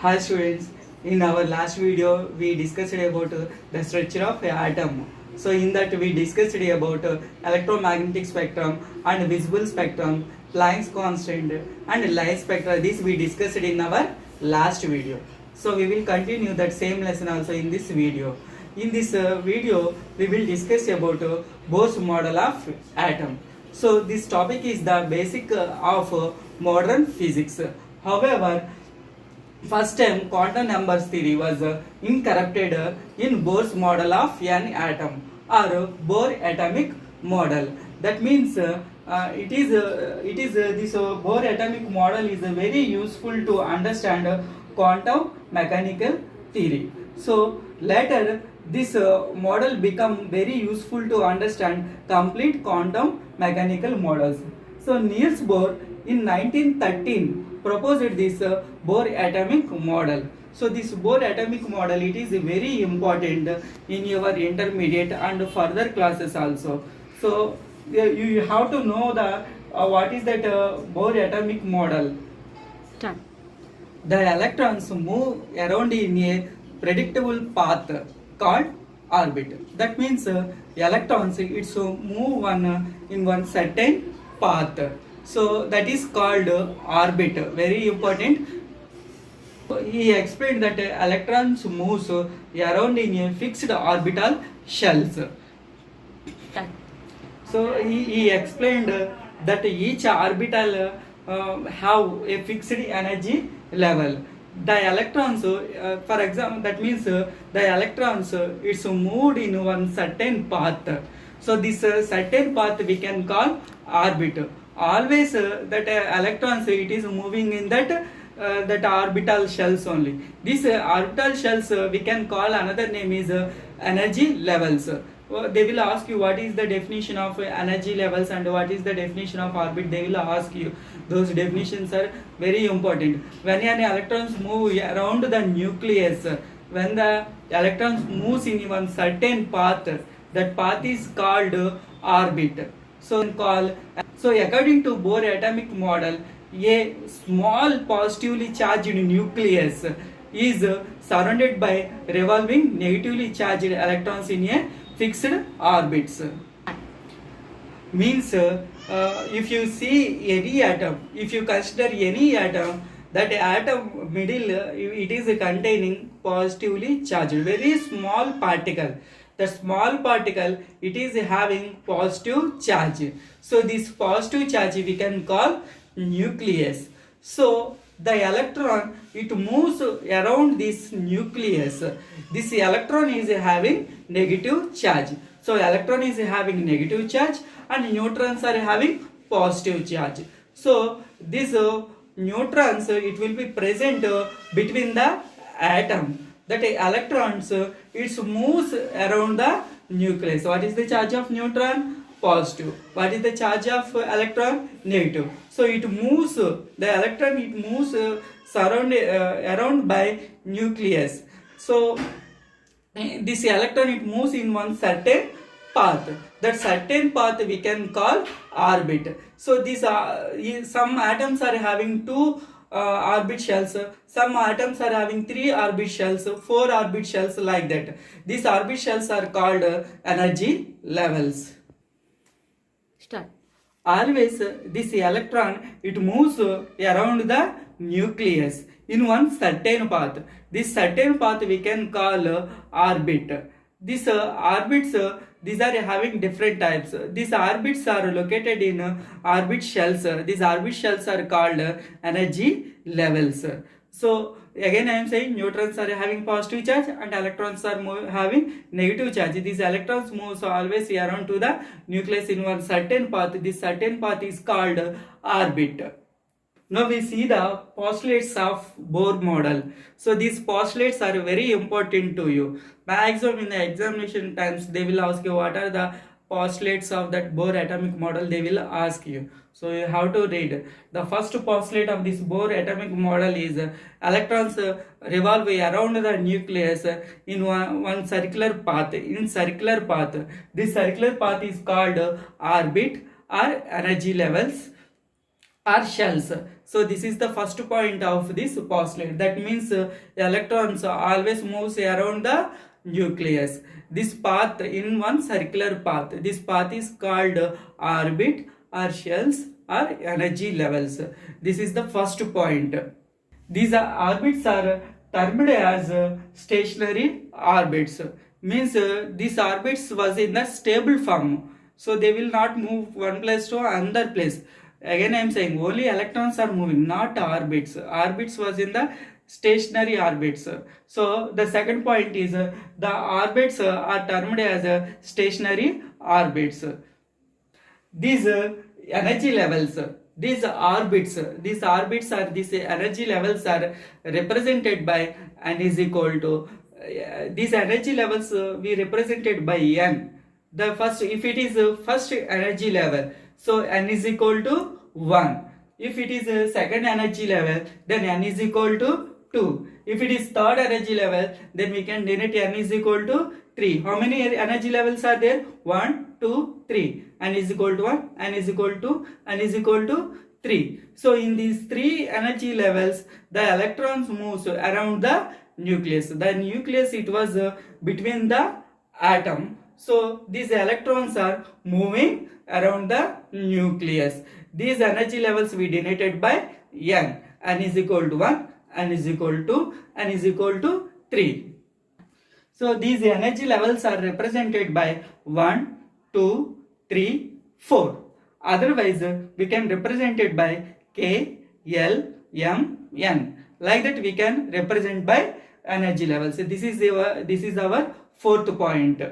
Hi students, in our last video we discussed about the structure of a atom. So in that we discussed about electromagnetic spectrum and visible spectrum, Planck's constant and light spectra. This we discussed in our last video. So we will continue that same lesson also in this video. In this video we will discuss about Bohr's model of atom. So this topic is the basic of modern physics. However, first time quantum numbers theory was incorporated in Bohr's model of an atom or Bohr atomic model. That means this Bohr atomic model is very useful to understand quantum mechanical theory. So later this model become very useful to understand complete quantum mechanical models. So Niels Bohr in 1913 proposed this Bohr atomic model. So this Bohr atomic model, it is very important in your intermediate and further classes also. So you have to know the what is that Bohr atomic model. Start. The electrons move around in a predictable path called orbit. That means electrons it's move in one certain path. So that is called orbit. Very important. He explained that electrons moves around in a fixed orbital shells. Start. So he explained that each orbital have a fixed energy level. The electrons, for example, that means the electrons it's moved in one certain path. So this certain path we can call orbit. Always that electrons it is moving in that orbital shells only. These orbital shells we can call another name is energy levels. They will ask you what is the definition of energy levels and what is the definition of orbit. They will ask you. Those definitions are very important. When an electrons move around the nucleus, when the electrons moves in one certain path, that path is called orbit. So according to Bohr atomic model, a small positively charged nucleus is surrounded by revolving negatively charged electrons in a fixed orbits. Means if you see any atom, if you consider any atom, that atom middle it is containing positively charged very small particle. The small particle it is having positive charge. So this positive charge we can call nucleus. So the electron it moves around this nucleus. This electron is having negative charge. So electron is having negative charge and neutrons are having positive charge. So this neutrons it will be present between the atom. That electrons it moves around the nucleus. What is the charge of neutron? Positive. What is the charge of electron? Negative. So it moves the electron it moves around by nucleus. So this electron it moves in one certain path. That certain path we can call orbit. So these some atoms are having two orbit shells, some atoms are having 3 orbit shells, 4 orbit shells, like that. These orbit shells are called energy levels. Start. Always this electron it moves around the nucleus in one certain path. This certain path we can call orbit. These orbits these are having different types. These orbits are located in orbit shells. These orbit shells are called energy levels. So again I am saying neutrons are having positive charge and electrons are having negative charge. These electrons move always around to the nucleus in one certain path. This certain path is called orbit. Now we see the postulates of Bohr model. So these postulates are very important to you. Maximum in the examination times they will ask you what are the postulates of that Bohr atomic model. They will ask you. So you have to read. The first postulate of this Bohr atomic model is electrons revolve around the nucleus in one circular path. In circular path, this circular path is called orbit or energy levels. are shells. So this is the first point of this postulate. That means electrons always moves around the nucleus. This path in one circular path. This path is called orbit or shells or energy levels. This is the first point. These orbits are termed as stationary orbits. Means these orbits was in the stable form. So they will not move one place to another place. Again I am saying only electrons are moving, not orbits. Orbits was in the stationary orbits. So the second point is the orbits are termed as stationary orbits. These energy levels, these orbits are these energy levels are represented by n is equal to these energy levels we represented by n. The first, if it is first energy level, so n is equal to 1. If it is a second energy level, then n is equal to 2. If it is third energy level, then we can denote n is equal to 3. How many energy levels are there? 1, 2, 3. N is equal to 1, n is equal to, n is equal to 3. So in these three energy levels, the electrons moves around the nucleus. The nucleus, it was between the atom. So these electrons are moving around the nucleus. These energy levels we denoted by n. N is equal to 1, n is equal to, n is equal to 3. So these energy levels are represented by 1, 2, 3, 4. Otherwise we can represent it by K, L, M, N. Like that we can represent by energy levels. This is our fourth point.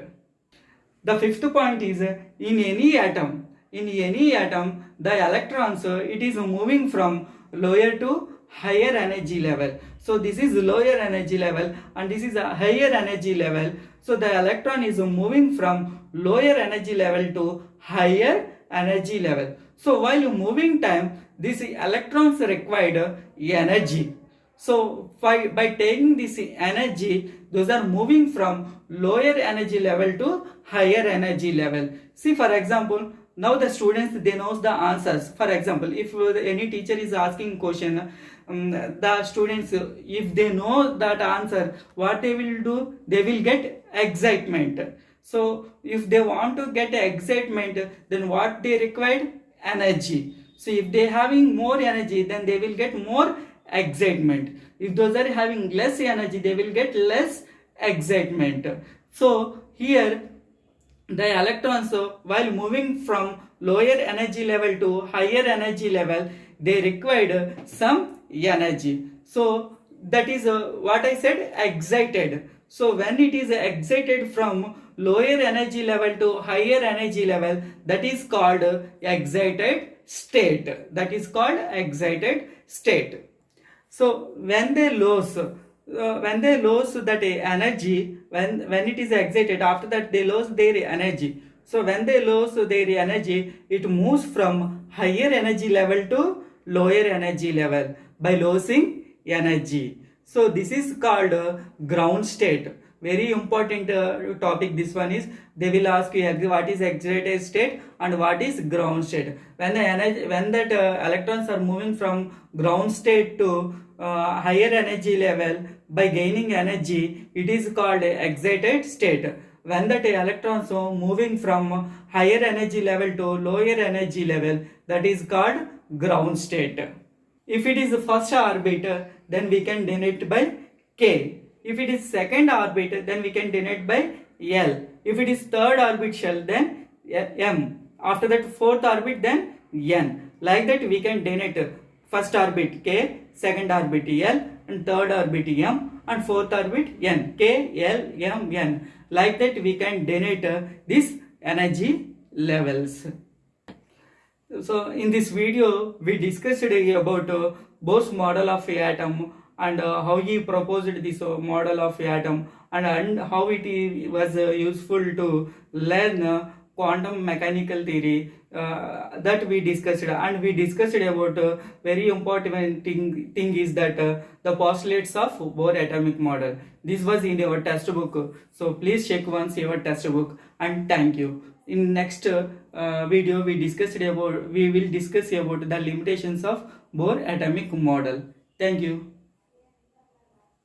The fifth point is in any atom, the electrons it is moving from lower to higher energy level. So this is lower energy level and this is a higher energy level. So the electron is moving from lower energy level to higher energy level. So while moving time, these electrons required energy. So by taking this energy, those are moving from lower energy level to higher energy level. See, for example, now the students, they knows the answers. For example, if any teacher is asking question, the students, if they know that answer, what they will do? They will get excitement. So if they want to get excitement, then what they require? Energy. So if they having more energy, then they will get more excitement. If those are having less energy, they will get less excitement. So here the electrons, while moving from lower energy level to higher energy level, they required some energy. So that is what I said, excited. So when it is excited from lower energy level to higher energy level, that is called excited state. That is called excited state. So when they lose that energy, when it is excited, after that they lose their energy. So when they lose their energy, it moves from higher energy level to lower energy level by losing energy. So this is called ground state. Very important topic this one is. They will ask you what is excited state and what is ground state. When that electrons are moving from ground state to higher energy level by gaining energy, it is called excited state. When that electrons are moving from higher energy level to lower energy level, that is called ground state. If it is the first orbit, then we can denote by K. If it is second orbit, then we can denote by L. If it is third orbital, then M. After that fourth orbit, then N. Like that we can denote first orbit K, second orbit L, and third orbit M, and fourth orbit N. K, L, M, N. Like that we can denote these energy levels. So in this video we discussed about Bohr's model of atom and how he proposed this model of atom and how it was useful to learn quantum mechanical theory, that we discussed. And we discussed about very important thing is that the postulates of Bohr atomic model. This was in our textbook, so please check once your textbook, and thank you. In next video, we will discuss about the limitations of Bohr atomic model. Thank you.